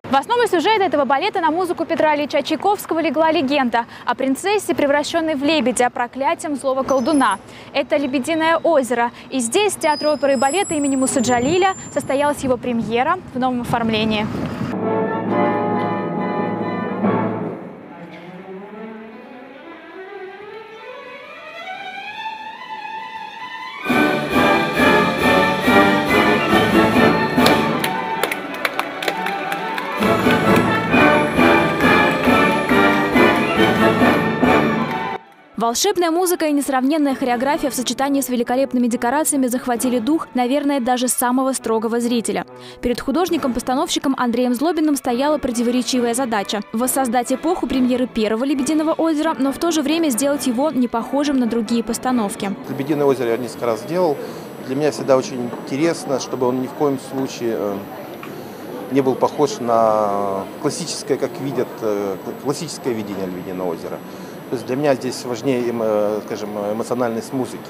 В основу сюжета этого балета на музыку Петра Ильича Чайковского легла легенда о принцессе, превращенной в лебедя, проклятием злого колдуна. Это «Лебединое озеро». И здесь, в Театре оперы и балета имени Мусы Джалиля, состоялась его премьера в новом оформлении. Волшебная музыка и несравненная хореография в сочетании с великолепными декорациями захватили дух, наверное, даже самого строгого зрителя. Перед художником-постановщиком Андреем Злобиным стояла противоречивая задача – воссоздать эпоху премьеры первого «Лебединого озера», но в то же время сделать его не похожим на другие постановки. «Лебединое озеро» я несколько раз делал. Для меня всегда очень интересно, чтобы он ни в коем случае не был похож на классическое, как видят, классическое видение «Лебединого озера». То есть для меня здесь важнее, скажем, эмоциональность музыки.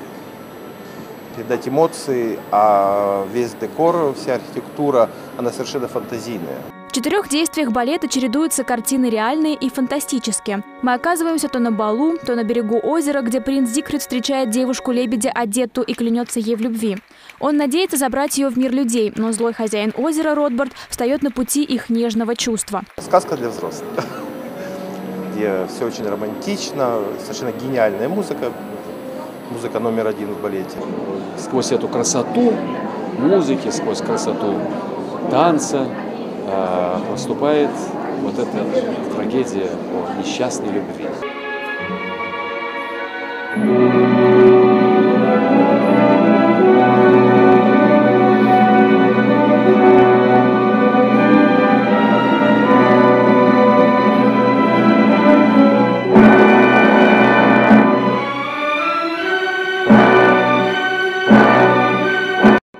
Передать эмоции, а весь декор, вся архитектура, она совершенно фантазийная. В 4 действиях балета чередуются картины реальные и фантастические. Мы оказываемся то на балу, то на берегу озера, где принц Зигфрид встречает девушку-лебедя Адетту и клянется ей в любви. Он надеется забрать ее в мир людей, но злой хозяин озера Ротбард встает на пути их нежного чувства. Сказка для взрослых, где все очень романтично, совершенно гениальная музыка. Музыка номер 1 в балете. Сквозь эту красоту музыки, сквозь красоту танца проступает вот эта трагедия о несчастной любви.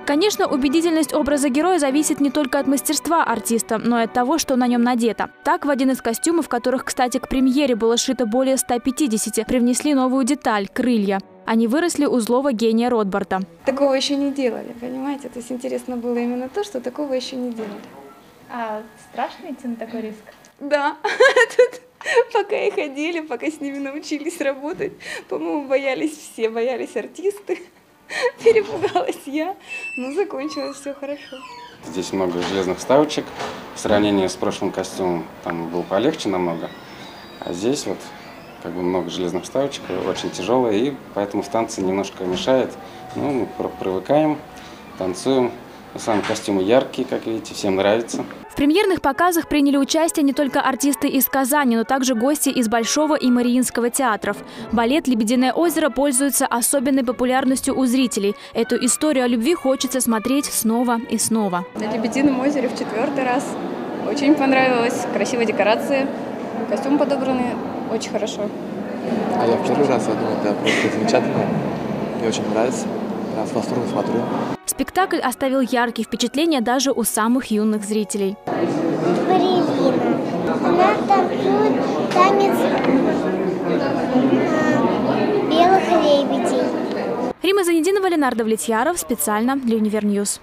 Конечно, убедительность образа героя зависит не только от мастерства артиста, но и от того, что на нем надето. Так, в один из костюмов, которых, кстати, к премьере было сшито более 150, привнесли новую деталь – крылья. Они выросли у злого гения Ротбарда. Такого еще не делали, понимаете? То есть интересно было именно то, что такого еще не делали. А страшно идти на такой риск? Да, пока и ходили, пока с ними научились работать, по-моему, боялись все, боялись артисты. Перепугалась я, но закончилось все хорошо. Здесь много железных вставочек. В сравнении с прошлым костюмом там был полегче намного. А здесь вот как бы много железных вставочек, очень тяжелые, и поэтому в танце немножко мешает. Ну, мы привыкаем, танцуем. Сами костюмы яркие, как видите, всем нравится. В премьерных показах приняли участие не только артисты из Казани, но также гости из Большого и Мариинского театров. Балет «Лебединое озеро» пользуется особенной популярностью у зрителей. Эту историю о любви хочется смотреть снова и снова. На «Лебедином озере» в 4-й раз. Очень понравилось. Красивые декорации, костюм подобраны очень хорошо. А я в первый раз, я думаю, это просто замечательно. Мне очень нравится. Я с восторгом смотрю. Спектакль оставил яркие впечатления даже у самых юных зрителей. Балерина. Она танцует танец белых лебедей. Римма Занединова, Ленардо Влетьяров. Специально для Универньюз.